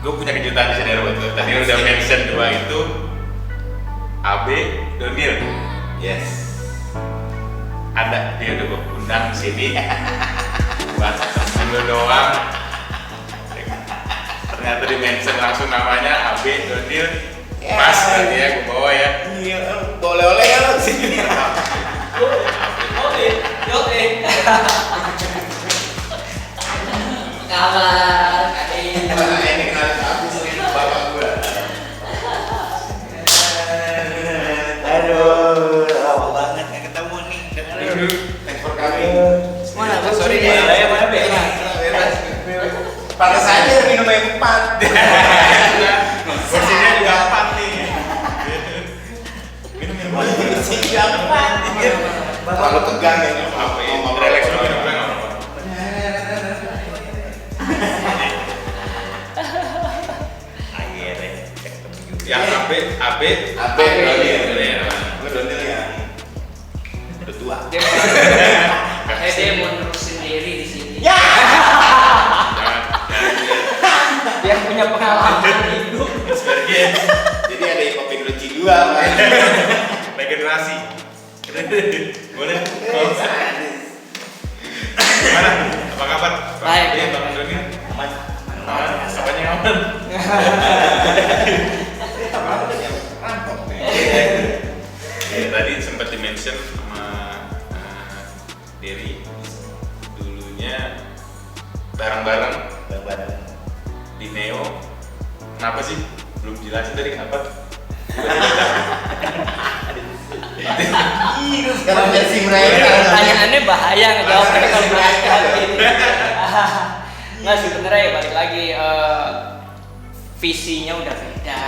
gue punya kejutan di sini buat lo. Tadi udah mention dua itu, AB, Donil. Yes. Ada dia udah gue undang di sini. Buat temen lo doang. Ternyata di mention langsung namanya AB, Donil. Pas tadi ya gue bawa ya. Iya, boleh-boleh kan lo sini. Oke. Kabar, Ini kenal habis ini bapak gua. Aduh, lama banget nggak ketemu nih. Thanks for coming. Mana? Sorry Ya, ya. mana, Be? Pantas aja minum yang 4. Porsinya juga 4 nih. Minum porsi juga 4. Terlalu tegang ya. Apa ya? Relax dulu minum nggak apa-apa. Yang AB, Donil. Gue Donil yang udah tua. Dia mau nerusin diri di sini. Ya. Dia punya pengalaman hidup. Jadi ada hip hop Indonesia 2 kan. Regenerasi. Boleh? Gimana? Apa kabar? Baik. Iya, Bang Doni. Aman. Apanya aman? Rampok nih. Ya, tadi sempat di-mention sama Derry dulunya bareng-bareng di Neo. Kenapa sih? Belum jelasin tadi kenapa? Sekarang versi mereka. Pertanyaannya bahaya ngejawabnya kalau mereka gini. Nggak sebenarnya ya balik lagi visinya udah beda.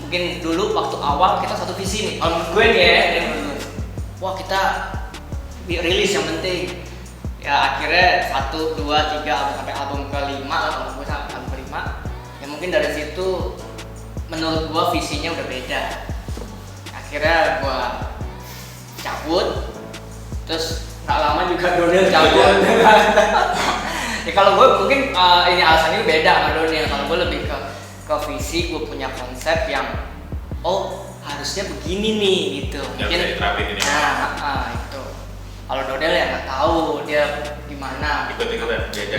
Mungkin dulu waktu awal kita satu visi nih. Kalau menurut gue nih ya, wah kita rilis yang penting. Ya akhirnya 1, 2, 3 sampai album ke-5 lah kalau gue sampai album ke-5. Ya mungkin dari situ menurut gue visinya udah beda. Akhirnya gue cabut, terus nggak lama juga Donil cabut. Ya kalau gue mungkin ini alasannya beda sama Donil. Kalau gue lebih ke visi, gue punya konsep yang harusnya begini nih gitu. Yang Mungkin bisa diterapin ini. itu. Kalau Donil ya nggak tahu dia gimana. Ikut-ikutan diajak.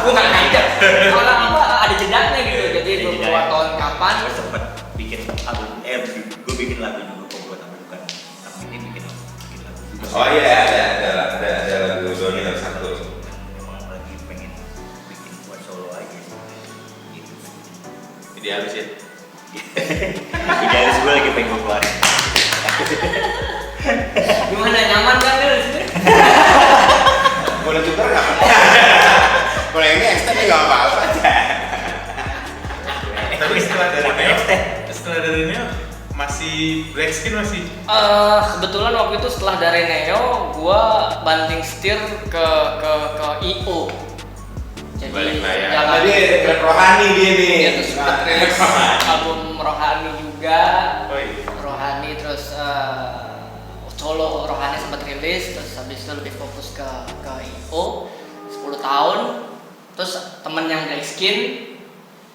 Gue nggak ngajak. Kalau apa ada jedanya gitu. Jadi beberapa tahun kapan? Gue sempet bikin album, gue bikin lagu juga kok buat album bukan album ini bikin lagu juga. Oh iya, ada lagu Donil satu. Memang lagi pengen bikin buat solo aja sih. Gitu. Idealis ya. Idealis gue lagi pengen gue keluarin. Gimana, nyaman kan lu di sini? Boleh tuker nggak? Kalau yang ini extend nggak apa-apa. Tapi setelah dari Neo masih black skin masih. Kebetulan waktu itu setelah dari Neo, gua banting setir ke IO. Jadi Balik layar. jalan Tadi rohani dia nih. dia tuh sempat rilis album Rohani juga. Oh iya. Rohani terus solo Rohani sempat rilis, terus habis itu lebih fokus ke IO 10 tahun. Terus temen yang black skin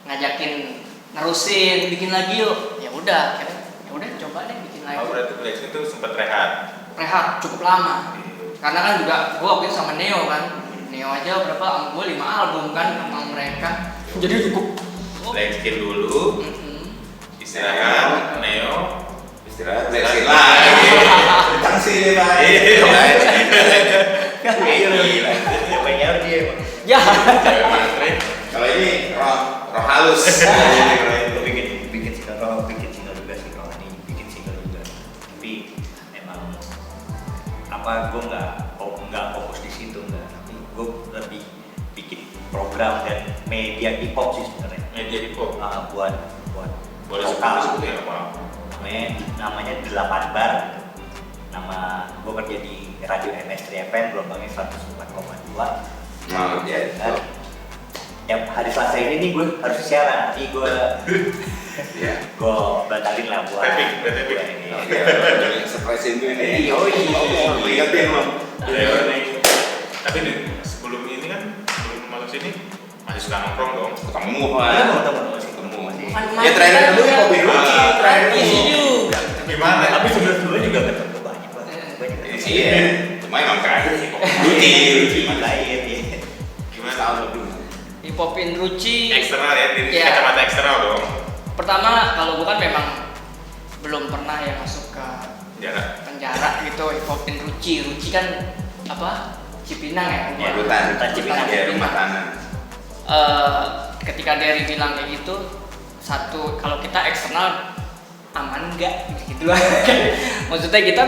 ngajakin nerusin bikin lagi yuk. Ya udah, coba deh bikin lagi. Oh berarti black skin itu sempat rehat. Rehat cukup lama. Karena kan juga gua waktu itu sama Neo kan. Neo aja berapa? Gua 5 album kan sama mereka. Jadi cukup Black skin dulu, istirahat, Neo, Istirahat, black skin lagi. Tentang sini lagi. Gila, banyak dia emang. ya. cewek matre. Kalau ini roh halus. Gue bikin single juga sih kalau ini bikin single juga. Tapi emang gue nggak fokus di situ nggak. Tapi gue lebih bikin program dan media hip hop sih sebenarnya. Media hip hop. Buat Boleh lokal. sebutin apa? Namanya 8 Bar. Nama gue kerja di radio MS3 FM, gelombangnya 104,2. Nah, ya itu. Yang hari Selasa ini nih gue harus siaran, jadi gue batalin lah buat Taping. ini. Oke, surprisein gue nih. Oke. Ingetin lo. Tapi nih, sebelum ini kan, sebelum masuk sini masih suka nongkrong dong. Ketemu Ada mau Pak. teman sih. Ketemu masih. Bukan Ya terakhir main dulu ya kan. Kopi Ruci, terakhir Iya dulu. juga. Gimana? Tapi sebelum juga ketemu banyak Pak. Banyak ketemu. Iya, cuma emang terakhir sih Kopi Ruci, Ruci Lain mana? ya. Gimana? Tahun lebih. Hip-hopin Ruci. Eksternal ya, dari Iya. kacamata eksternal dong. Pertama kalau gue kan memang belum pernah ya masuk ke Jarak. penjara gitu. Hip-hopin Ruci kan apa? Cipinang ya. Iya, Rutan, Rutan Cipinang. ya rumah tanah. Ketika Derry bilang kayak gitu, satu kalau kita eksternal aman nggak gitu lah. Maksudnya kita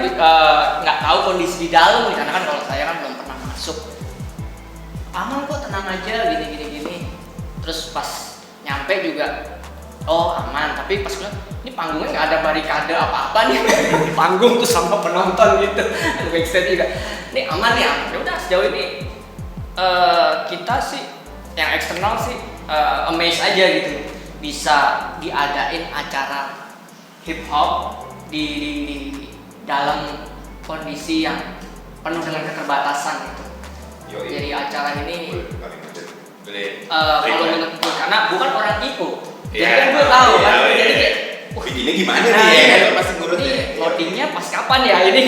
nggak tahu kondisi di dalam karena kan kalau saya kan belum pernah masuk. Aman kok, tenang aja gini. Terus pas nyampe juga oh aman, tapi pas bilang ini panggungnya nggak ada barikade apa-apa nih. Panggung tuh sama penonton gitu. Backstage juga ini aman nih, aman. Ya udah sejauh ini kita sih yang eksternal sih amazed aja gitu bisa diadain acara hip hop di dalam kondisi yang penuh dengan keterbatasan gitu. Yoi. Jadi acara ini Boleh. kalau menurut gue karena bukan orang IPO, jadi Iya, kan gue tahu iya, kan, iya. jadi kayak Bikinnya gimana nih ya? Kan pasti ngurut ini ya. loadingnya pas kapan ya ini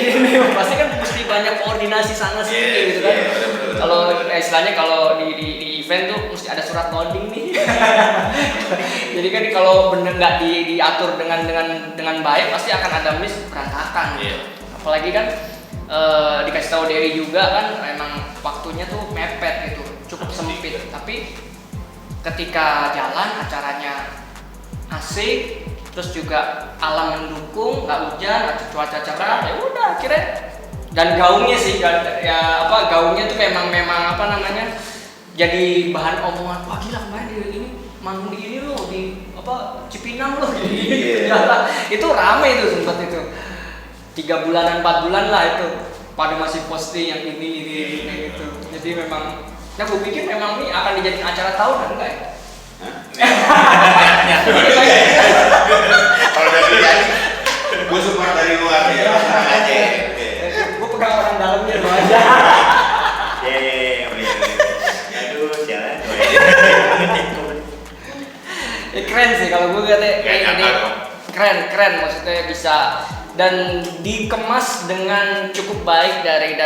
pasti kan mesti banyak koordinasi sana sini Iya, gitu kan. iya, betul. Kalau istilahnya kalau di event tuh mesti ada surat loading nih. Jadi kan kalau bener nggak diatur dengan baik pasti akan ada miss berantakan. Iya. Apalagi kan dikasih tahu Derry juga kan memang waktunya tuh mepet gitu, cukup sempit. Tapi ketika jalan acaranya asik, terus juga alam mendukung, nggak hujan, cuaca cerah, ya udah akhirnya. Dan gaungnya sih, gaungnya tuh memang apa namanya, jadi bahan omongan. Wah gila kemarin ini manggung di ini loh, di apa Cipinang loh, Iya. itu rame itu sempat itu 3 bulanan 4 bulan lah itu pada masih posting yang ini gitu. Jadi memang, nah gue pikir memang ini akan dijadiin acara tahunan enggak ya? Kalau dari jadi, gue support dari luar ya. Tenang aja. Gue pegang orang dalamnya lo aja. Aduh, jalan. Keren sih kalau gue kata Nggak nyangka dong. keren maksudnya bisa dan dikemas dengan cukup baik dari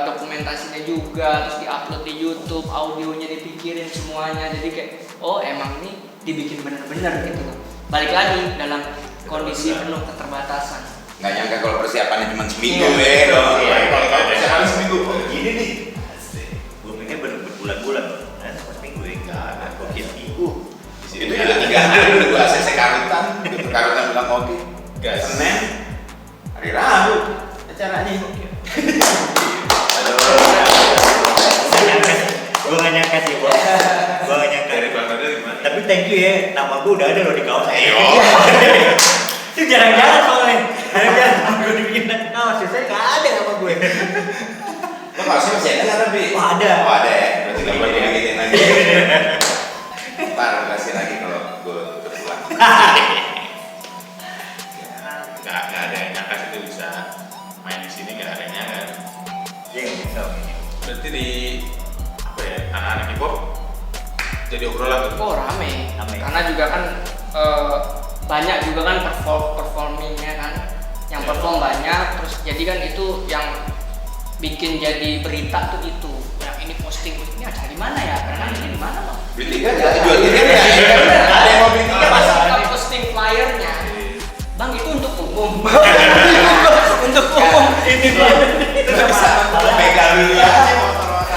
dokumentasinya juga, terus diupload di YouTube, audionya dipikirin semuanya, jadi kayak oh emang ini dibikin bener-bener gitu loh. Balik lagi dalam kondisi penuh keterbatasan. Nggak nyangka kalau persiapannya cuma seminggu Iya. ya. Kalau persiapannya seminggu, oh gini nih. Gue pikir berbulan-bulan, dan pas minggu ya nggak ada. Gue kira minggu. Itu juga 3 hari udah gue ACC karutan. Gitu karutan bilang oke. Gas. Senin, hari Rabu acaranya. Gue gak nyangka sih, Bos. Gue gak nyangka. Dari Bang Fadil gimana? Tapi thank you ya, nama gue udah ada loh di kaos. Ayo. Itu jarang-jarang soalnya. Jarang-jarang gue dibikin kaos, saya gak ada nama gue. Lo kaosnya masih ada nggak tapi? Oh, ada. Oh ada ya. Berarti nggak boleh dibikin lagi. Ntar kasih lagi kalau gue pulang. Nggak ada yang nyangka itu bisa main di sini, nggak ada yang nyangka. Iya nggak bisa. Berarti di apa ya, anak-anak hip hop jadi obrolan tuh. Oh rame. Rame. Karena juga kan banyak juga kan performingnya kan, yang perform banyak, terus jadi kan itu yang bikin jadi berita tuh itu, yang ini posting ini acara di mana ya, karena ini di mana loh. Beli tiket nggak? Jual tiket nggak? Ada yang mau beli tiket? Pas kita posting flyernya, bang itu untuk umum, untuk umum. Ini Bang. Nggak bisa pegang dulu aja motor-motor.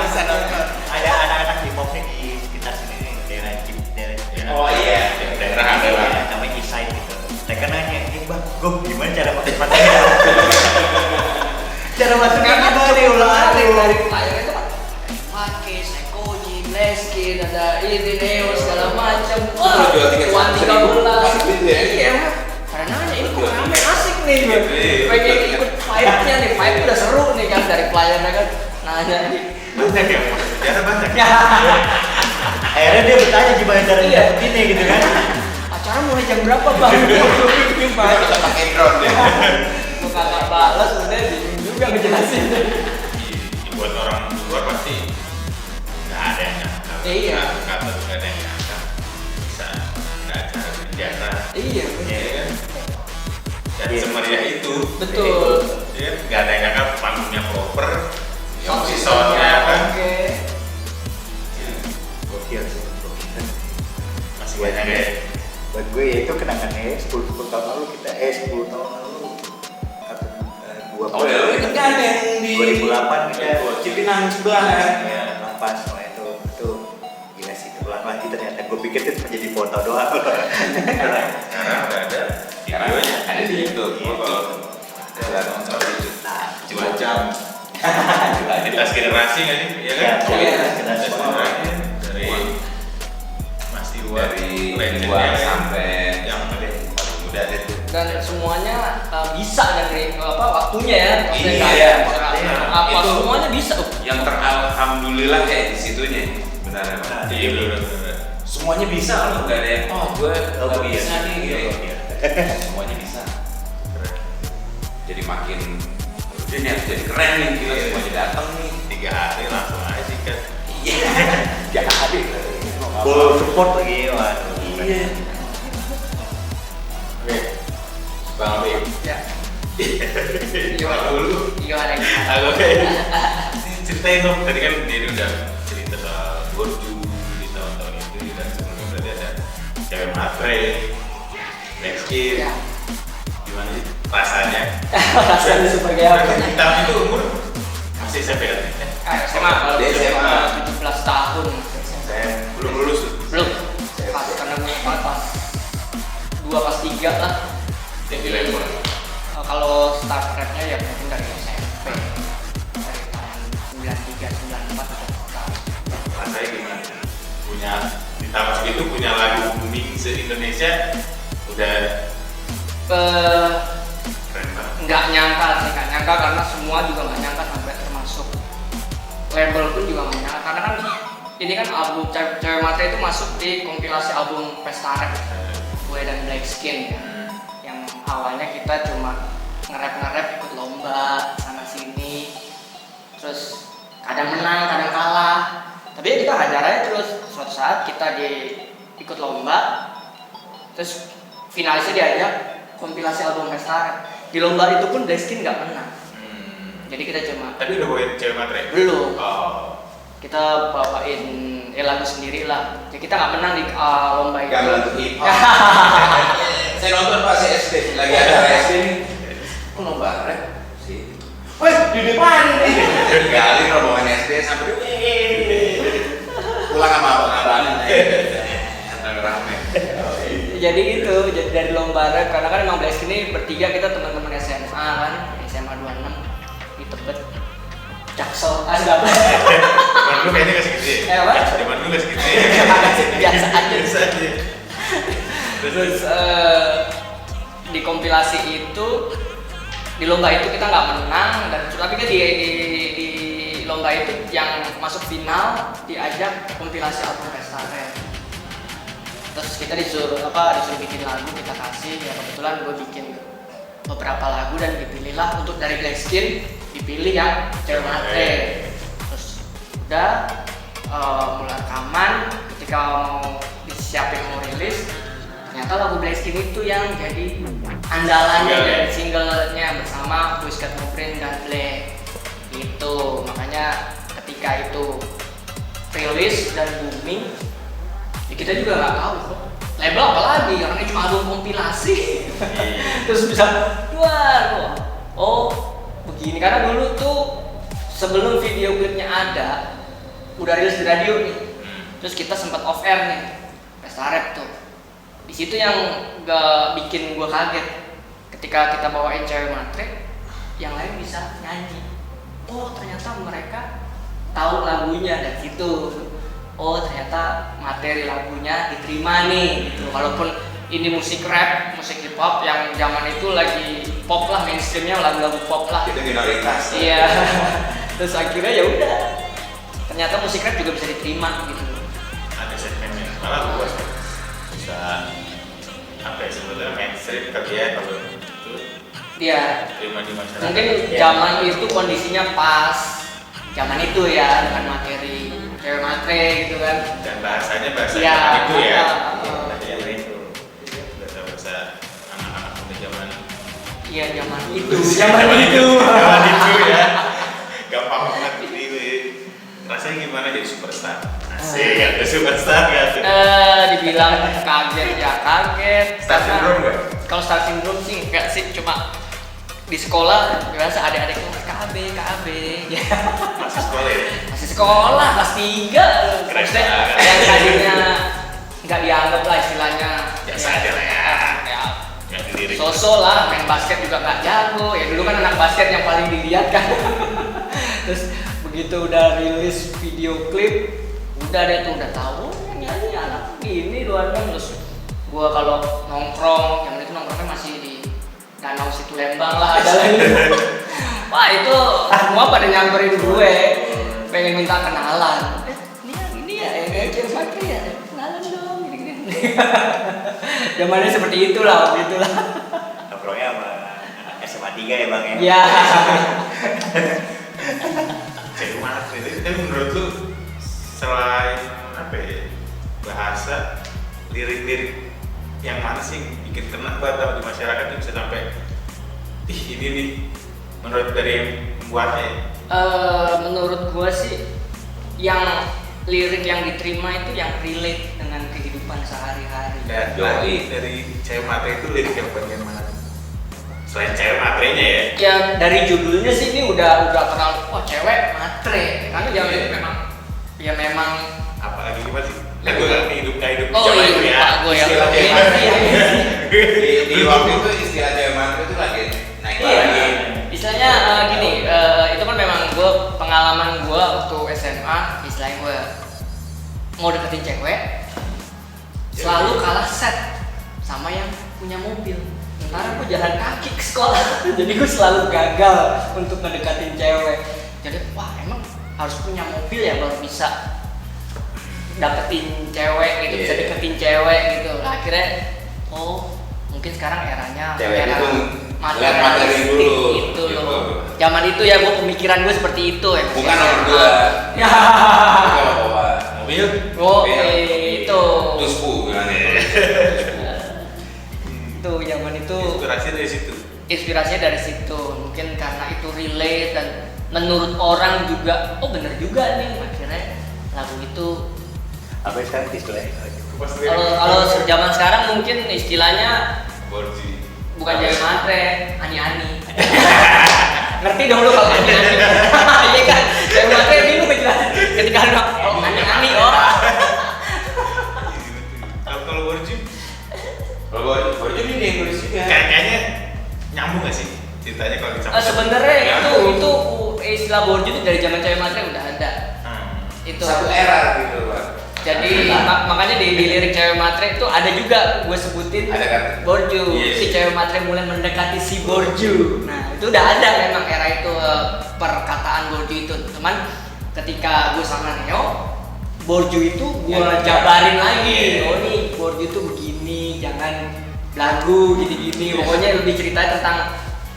Bisa nonton. Ada anak-anak hip hop nih di sekitar sini nih, daerah daerah. Oh iya. Daerah ada lah. Namanya Eastside gitu. Mereka nanya, bang, gue gimana cara masuknya? Cara masuknya Karena gimana cukup ulang menarik adu? dari flyer itu kan Marquez, Ekoji, Bleskin, ada ini Neo segala macam. Wah, Jual tiket Wan 13. 1.000 gitu ya? Iya. Karena nanya ini kok rame asik nih. Iya. Pengen ikut fight-nya nih, fight udah seru nih kan dari flyernya kan. Nanya nih. Banyak ya, biasa banyak. Akhirnya dia bertanya gimana cara Iya. dapetinnya gitu kan? Acara mulai jam berapa bang? Gimana? Kita pakai drone ya. Gue kakak balas udah bingung juga ngejelasin. Buat orang luar pasti nggak ada yang Iya. Kantor nggak ada yang nyangka bisa nggak acara biasa. Iya. Iya kan? Dan Iya. semeriah itu. Betul. Iya, nggak ada yang nyangka panggungnya proper, Sound si systemnya soundnya kan oke. Gokil sih, gokil. masih banyak ya. Buat gue ya itu kenangannya 10 tahun lalu kita 10 tahun lalu atau Oh ya, lu inget kan yang di 2008 kita Cipinang sebelah kan? ya lapas semua itu gila sih terulang lagi ternyata gue pikir itu menjadi foto doang. Sekarang udah ada Sekarang videonya. ada di YouTube. Gua kalau ada nonton itu cuma jam. Identitas generasi nggak sih? Iya kan? Ya, iya. Identitas generasi dari Mas Iwan, Dari legendnya luar kan? sampai yang paling muda deh tuh. Dan semuanya bisa dari waktunya ya. Maksudnya Iya, kayak iya. apa Itu semuanya bisa. yang teralhamdulillah kayak di situnya benar ya Pak? Iya benar. Semuanya bisa loh, nggak ada yang gue nggak bisa nih gitu. Iya. Semuanya bisa. Jadi makin ini harus jadi keren nih, gila Iya. semuanya datang nih. 3 hari langsung aja sih kan. Iya, jangan habis. Full support lagi, waduh. Iya. Oke, Bang Abi. Ya. Gimana dulu? Gimana? Aku kayak ceritain dong. Tadi kan dia udah cerita soal Gorju di tahun-tahun itu dan sebelumnya berarti ada cewek matre, Blackskin. Ya. Gimana sih rasanya? Rasanya sebagai apa? Kita itu umur masih SMP kan? SMA kalau Dia belum SMA. 17 tahun. Saya belum lulus tuh. Belum. Pas karena gue pas 2 pas 3 lah. Jadi level. Kalau start rapnya ya mungkin dari SMP. Dari tahun 93 94 atau Rasanya gimana? Punya di tahun segitu punya lagu booming se-Indonesia udah keren banget. nggak nyangka sih, nggak nyangka karena semua juga nggak nyangka sampai termasuk label pun juga nggak nyangka karena kan ini kan album Cewek Matre itu masuk di kompilasi album Pesta Rap gue dan Blackskin ya. Yang awalnya kita cuma nge-rap ikut lomba sana sini terus kadang menang kadang kalah tapi ya kita hajar aja terus. Suatu saat kita ikut lomba terus finalisnya diajak kompilasi album Pesta Rap. Di lomba itu pun Blackskin nggak menang. Jadi kita cuma Tapi udah bawain cewek matre? belum. Oh. Kita bawain lagu sendiri lah. Jadi kita nggak menang di lomba itu. Gamelan untuk hip hop. Saya nonton pas SD lagi ada SD nih. Kok lomba rap sih? Wih, di depan nih. Kali rombongan SD sampai pulang sama abang-abangan rame. Jadi itu jadi dari lomba rap karena kan emang Blackskin ini bertiga kita teman-teman SMA kan SMA 26 di Tebet Jaksel enggak Zaman dulu kayaknya nggak segitu ya? Apa? Zaman dulu nggak segitu ya? biasa aja. Biasa aja. Terus di kompilasi itu di lomba itu kita nggak menang dan tapi kan di lomba itu yang masuk final diajak kompilasi album Pesta Rap. Terus kita disuruh bikin lagu kita kasih ya kebetulan gue bikin beberapa lagu dan dipilihlah untuk dari Blackskin dipilih yang Cewek Matre. Terus udah mulai rekaman ketika mau disiapin mau rilis ternyata lagu Blackskin itu yang jadi andalannya dari singlenya bersama Puskat Muprin dan Black itu. Makanya ketika itu rilis dan booming ya kita juga nggak tahu kok label apa lagi karena ini cuma album kompilasi. Terus bisa wah oh begini karena dulu tuh sebelum video klipnya ada udah rilis di radio nih. Terus kita sempat off air nih Pesta Rap tuh. Di situ yang gak bikin gue kaget ketika kita bawain Cewek Matre yang lain bisa nyanyi. Oh ternyata mereka tahu lagunya dari situ. Oh ternyata materi lagunya diterima nih gitu. Walaupun ini musik rap, musik hip hop yang zaman itu lagi pop lah, mainstreamnya lagu-lagu pop lah. Itu minoritas. Iya. Terus akhirnya ya udah. Ternyata musik rap juga bisa diterima gitu. Ada segmennya, malah luas kan. Bisa apa ya sebetulnya mainstream tapi ya kalau itu Iya. terima di masyarakat. Mungkin zaman itu kondisinya pas. Zaman itu ya dengan materi cewek matre gitu kan. Dan bahasanya bahasa Iya, zaman itu ya. Ya itu. Bahasa anak-anak muda zaman Iya zaman itu. Zaman itu ya. Gampang banget ini. Rasanya gimana jadi superstar? Asik, ada superstar ya. Dibilang kaget ya kaget. Star Karena syndrome nggak? Kalau star syndrome sih enggak sih, cuma di sekolah biasa adik-adik KB ya. Masih sekolah ya? Masih sekolah kelas 3. Keren Maksudnya banget. yang tadinya nggak dianggap lah istilahnya. Biasa aja lah ya. Ya, Nggak dilirik. sosok lah, main basket juga nggak jago. Ya dulu kan anak basket yang paling dilihat kan. Terus begitu udah rilis video klip, udah deh tuh udah tahu nyanyi anak gini doang. Terus gua kalau nongkrong, yang itu nongkrongnya masih di Danau Situ Lembang lah ada lagi. Wah itu semua pada nyamperin gue, pengen minta kenalan. Ini ya, cewek Fakri ya, kenalan dong, gini-gini. Zamannya seperti itulah, waktu itulah. Nongkrongnya sama anak SMA 3 ya bang ya? Ya. Cewek matre itu tapi menurut lu selain apa ya bahasa lirik-lirik yang mana sih yang bikin kena banget di masyarakat itu bisa sampai ini nih menurut dari yang membuatnya Menurut gue sih yang lirik yang diterima itu yang relate dengan kehidupan sehari-hari. dan Yoi. dari cewek matre itu lirik yang bagian mana selain cewek matrenya ya Ya dari judulnya sih ini udah terlalu wah cewek matre. Karena yang itu memang apalagi gimana sih kan gue nggak hidup di oh zaman iya itu ya lupa gue ya. Istilah cewek Iya, matre. iya, iya. Di waktu itu istilah cewek matre itu lagi naik Iya, lagi. istilahnya gini, itu kan memang gue pengalaman gue waktu SMA, istilahnya gue mau deketin cewek, selalu kalah set sama yang punya mobil. Sementara gue jalan kaki ke sekolah, jadi gue selalu gagal untuk mendekatin cewek. Jadi wah emang harus punya mobil ya baru bisa dapetin cewek gitu, bisa Iya. deketin cewek gitu. Nah, akhirnya oh mungkin sekarang eranya Cewek era itu lihat materi materialistik dulu, itu gitu. loh. Zaman itu ya gue pemikiran gue seperti itu ya. Bukan nomor 2. Ya. Kalau bawa mobil Oh mobil, itu. tusku gimana ya? Itu zaman itu inspirasi dari situ inspirasinya dari situ. Mungkin karena itu relate dan menurut orang juga oh bener juga nih akhirnya lagu itu. Apa sekarang istilahnya? Kalau zaman sekarang mungkin istilahnya Borji bukan cewek matre, ani-ani. Ngerti dong lu kalau ani-ani. Iya kan, cewek matre bingung ngejelasin. Ketika lu oh ani-ani oh. kalau Borji Kalau bawa ini di Indonesia juga. kayaknya nyambung nggak sih ceritanya kalau dicampur Sebenarnya itu istilah borju itu dari zaman cewek matre udah ada. Itu Satu era gitu Pak. jadi makanya di lirik cewek matre itu ada juga gue sebutin Ada kan? borju. Yes. Si cewek matre mulai mendekati si borju. Nah itu udah ada memang era itu perkataan borju itu. Cuman ketika gue sama Neo, borju itu gue jabarin lagi. Oh nih borju itu begini, jangan belagu gini-gini. Pokoknya lebih cerita tentang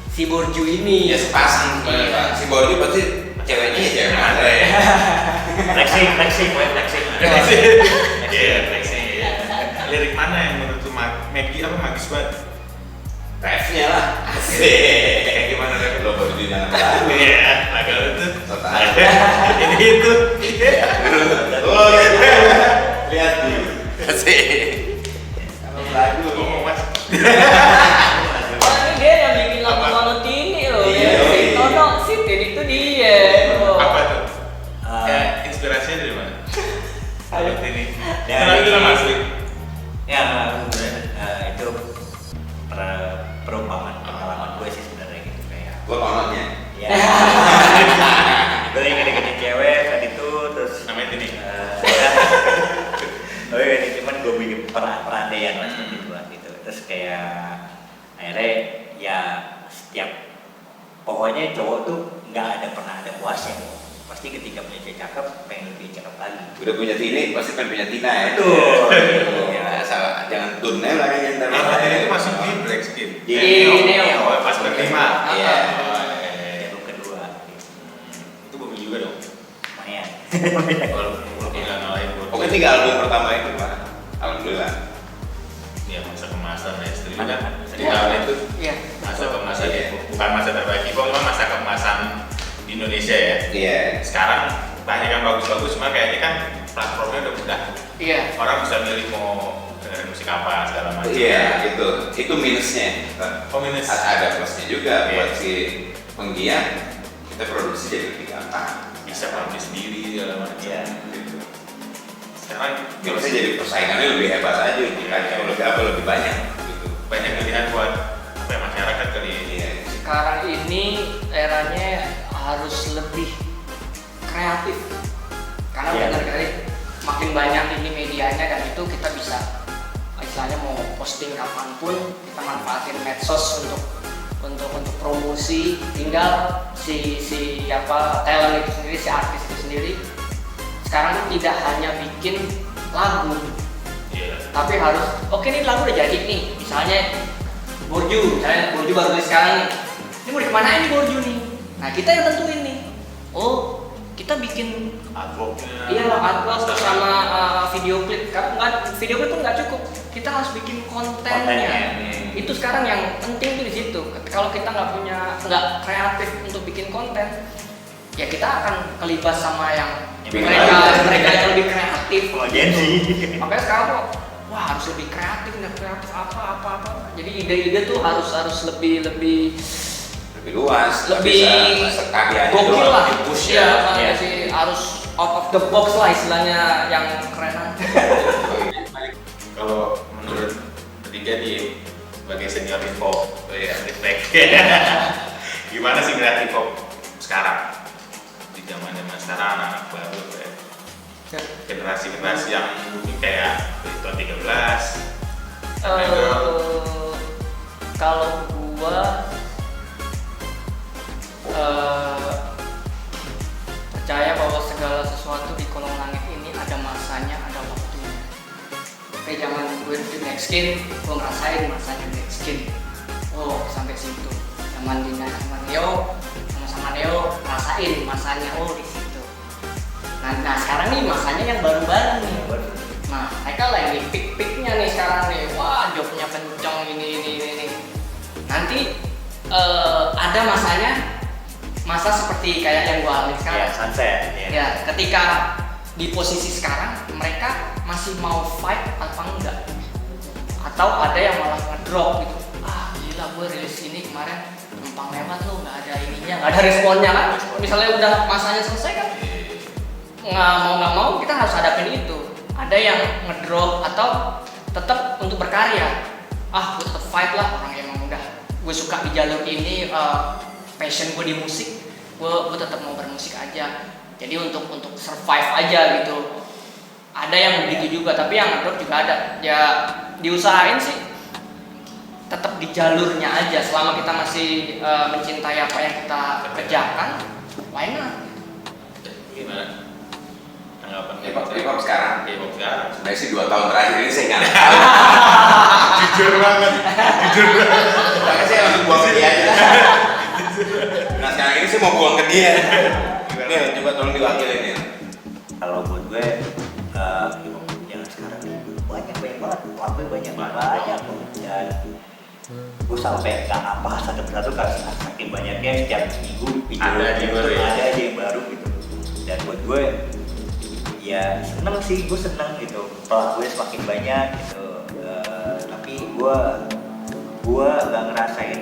si borju ini. Ya sepasang sebenarnya Pak. Si Borju pasti ceweknya ya cewek matre. Flexing. iya flexing ya lirik mana yang menurut lu magis banget Refnya lah. Asik. kayak gimana ref Lo Borju jangan lagu. iya lagu itu Total. ini itu Oh, lihat nih. Asik. Kalau lagu ngomong mas Oh ini dia yang bikin lagu Monotini loh. Iya, Ya. Si iya. Tono, si Tin itu dia. Oh. apa tuh Ah. inspirasinya dari mana Ayo. ini Dari- itu nama asli Ya, itu perumpamaan pengalaman gue sih sebenarnya gitu kayak. Gua konotnya. Ya. Gue lagi ngedeketin cewek saat itu terus. namanya ini Oh iya, ini cuman gue bikin perandaian lah seperti itu lah gitu. Terus kayak akhirnya ya setiap pokoknya cowok tuh nggak ada pernah ada puasnya. Pasti ketika punya cewek cakep pengen lebih cakep lagi. Udah punya Tini, pasti pengen punya Tina ya. Betul. Ya, asal jangan tunai lagi yang ntar. nama ini itu masuk di Black Skin Di Neo. Neo. Oh, pas berlima Iya. Jalur kedua. itu mobil juga dong Lumayan. kalau tiga album pertama itu Pak, alhamdulillah. Ya masa kemasan S3 kan di tahun itu Iya. masa kemasan Iya. bukan masa terbaik hip-hop, memang masa kemasan di Indonesia ya. Iya. Sekarang banyak yang bagus-bagus, cuma kayaknya kan platformnya udah mudah. Iya. Orang bisa milih mau dengerin musik apa segala macam. Iya, itu minusnya. Oh, minus. Ada plusnya juga Iya. buat si penggiat. Kita produksi jadi lebih gampang. Bisa publish sendiri segala macam. Iya. Gitu. Sekarang Ya, bisa jadi persaingannya lebih hebat aja, lebih banyak. Gitu. banyak pilihan buat apa ya, masyarakat kali ini. Iya. Sekarang ini eranya harus lebih kreatif karena Iya. benar kali makin banyak ini medianya, dan itu kita bisa istilahnya mau posting kapanpun kita manfaatin medsos untuk promosi. Tinggal si talent itu sendiri, si artis itu sendiri sekarang tuh tidak hanya bikin lagu, Iya. tapi harus oke nih lagu udah jadi nih, misalnya Borju baru rilis sekarang nih, ini mau kemana ini Borju nih, nah kita yang tentuin nih, oh kita bikin Artworknya. iya artwork sama video klip. Video klip pun nggak cukup, kita harus bikin kontennya. Itu sekarang yang penting tuh di situ. Kalau kita nggak kreatif untuk bikin konten, ya kita akan kelibas sama yang mereka yang lebih kreatif. Kalau Gen Z. Makanya sekarang kok wah harus lebih kreatif apa. Jadi ide-ide tuh harus lebih luas, lebih sekali aja gokil doang lah. di-push Iya, ya. makanya sih harus out of the box lah istilahnya yang keren. Kalau menurut ketiga di sebagai senior hip hop, ya reflect. Gimana sih kreatif hip hop sekarang? Di zaman sekarang anak-anak baru kayak generasi yang mungkin kayak Ridwan 13. Kalau gua percaya bahwa segala sesuatu di kolong langit ini ada masanya, ada waktunya. Kayak zaman gue di Next Skin, gue ngerasain masanya Next Skin. Oh, sampai situ. Zaman Dina sama Neo, sama Neo ngerasain masanya, oh di situ. Nah sekarang nih masanya yang baru-baru nih. Nah, mereka lagi pik-piknya nih sekarang nih. Wah, jobnya kenceng ini. Nanti ada masanya, masa seperti kayak yang gua alami sekarang. Ya, sunset. Ya, ketika di posisi sekarang mereka masih mau fight apa enggak? Atau ada yang malah ngedrop gitu. Ah, gila gue rilis ini kemarin numpang lewat lo, nggak ada ininya, nggak ada responnya kan? Misalnya udah masanya selesai kan? Nggak mau kita harus hadapin itu. Ada yang ngedrop atau tetap untuk berkarya. Ah, gue tetap fight lah, orang yang emang udah gue suka di jalur ini, passion gue di musik, gue tetap mau bermusik aja. Jadi untuk survive aja gitu. Ada yang begitu juga, tapi yang ngedrop juga ada. Ya diusahain sih, tetap di jalurnya aja. Selama kita masih mencintai apa yang kita kerjakan, why not? Gimana? Tanggapan Hip-hop sekarang. Hip-hop sekarang. Sebenarnya sih 2 tahun terakhir ini saya nggak tahu. Jujur banget. Makanya saya langsung buang ke dia aja. Nah sekarang ini saya mau buang ke dia. Nih, coba tolong diwakilin ya. Kalau buat gue, yang sekarang banyak banget, waktu banyak. Dan gue sampai nggak apa satu-satu karena saking banyaknya setiap minggu video Ada aja baru ya? ada aja yang baru gitu. Dan buat gue, ya seneng sih, gue seneng gitu. Pelakunya semakin banyak gitu. Tapi gue nggak ngerasain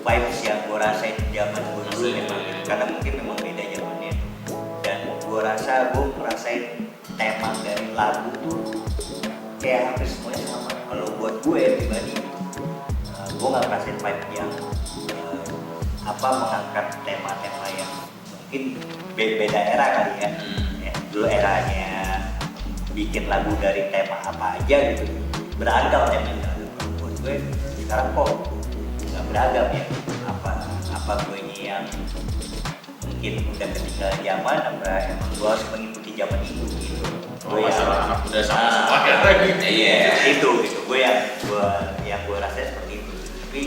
vibes yang gue rasain zaman gue dulu memang, karena mungkin memang beda zamannya. Dan gue rasa gue ngerasain tema dari lagu tuh kayak hampir semuanya sama. Kalau buat gue pribadi, gue nggak ngerasain vibe yang mengangkat tema-tema yang mungkin beda era kali ya. Dulu eranya bikin lagu dari tema apa aja gitu, beragam temanya. Kalau buat gue sekarang kok nggak beragam ya, apa gue ini yang mungkin udah ketinggalan zaman, apa emang gue harus mengikuti zaman itu gitu. Oh, masalah anak muda sama semua ya. Iya. Itu gitu, gue yang gue rasain seperti itu. Tapi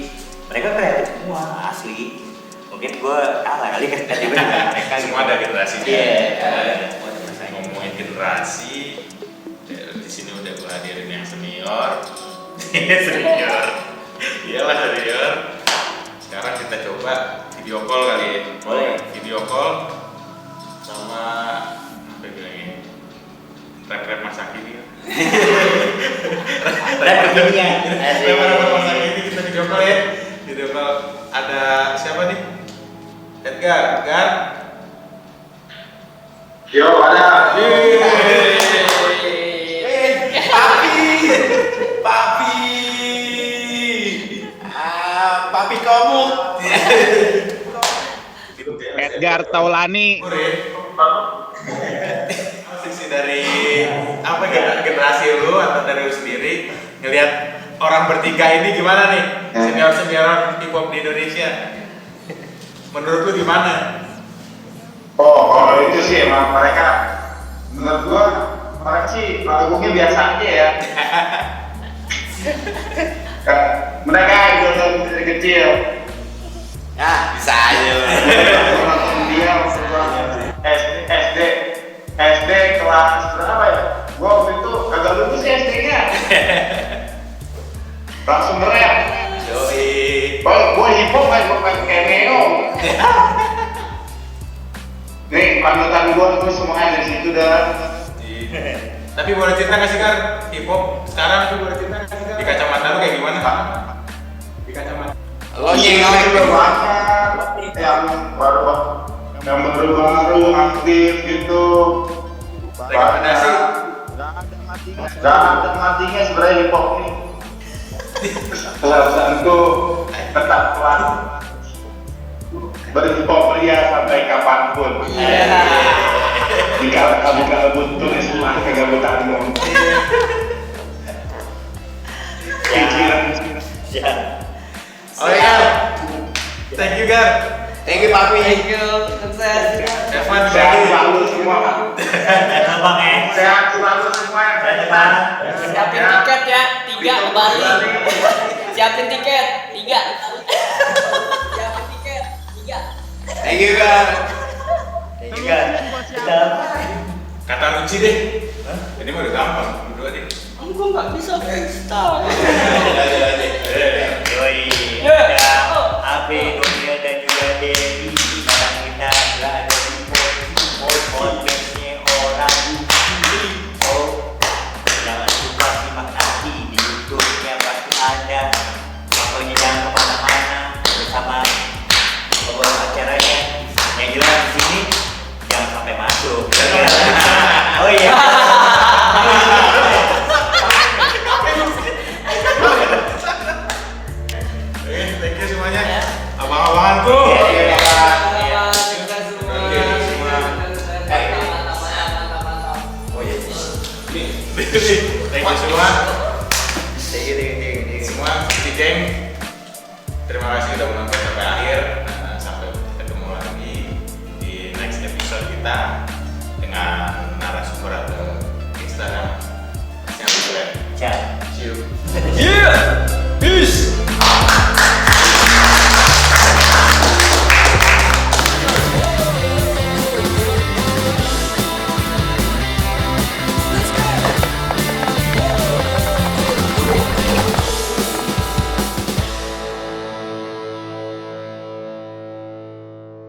mereka kreatif semua asli. Mungkin gue kalah kali kan tadi mereka Semua ada generasinya. Iya, semua ada masanya. Ngomongin generasi, di sini udah gue hadirin yang senior. Senior. Iyalah senior. Sekarang kita coba video call kali ya. Boleh. Video call sama apa bilangnya? Rap-rap masa kini. Rap kekinian. Rap masa kini kita video call ya. Video call ada siapa nih? Edgar. Yo, ada. Papi kamu. Edgar Taulani. Sisi dari apa generasi lu atau dari lu sendiri ngelihat orang bertiga ini gimana nih senior hip hop di Indonesia? Menurut lu gimana? Oh, kalau itu sih emang mereka, menurut gua mereka sih panggungnya biasa aja ya. Mereka juga dari kecil. Ya, bisa aja. Dia SD kelas berapa ya? Gua waktu itu kagak lulus ya SD-nya. Langsung nge-rap. Yoi. Gua hip hop bukan cameo. Nih, panutan gua tuh semuanya dari situ dah. Tapi boleh cerita nggak sih kan hip hop sekarang tuh boleh cerita nggak sih Kar? Di kacamata lu kayak gimana? Di kacamata. Lo Ini nyinggung juga banyak yang baru aktif gitu. Rekomendasi. Gak ada matinya sebenarnya hip hop nih. Alasanku tetap kuat berhip hop pria sampai kapanpun. Jika kamu gak butuh semua kagak butuh tanggung. Ya. Oke Gar. Thank you Gar. Thank you Papi. Thank you, sukses. Evan Sehat selalu semua. Bang Sehat selalu semua. Siapin tiket ya, 3 ke Bali. Siapin tiket, 3. Siapin tiket, 3. Thank you Gar. juga. Kata kunci deh. Ini mah udah gampang, berdua deh. Gue nggak bisa freestyle. Yoi. Ya. Ya, Abe, Donia dan juga Dewi. Sekarang kita berada di podcastnya orang Bugis. Oh, jangan lupa simak nanti di YouTube-nya pasti ada. Pokoknya jangan kemana-mana bersama beberapa acaranya. Yang jelas di sini jangan sampai masuk. Oh iya. Thank you semuanya. Abang-abanganku. Oh iya. Thank you semua. Semua si geng. Terima kasih udah menonton sampai akhir. Nah, sampai ketemu lagi di next episode kita dengan narasumber atau Instagram yang keren. Ciao. See you. Yeah, peace.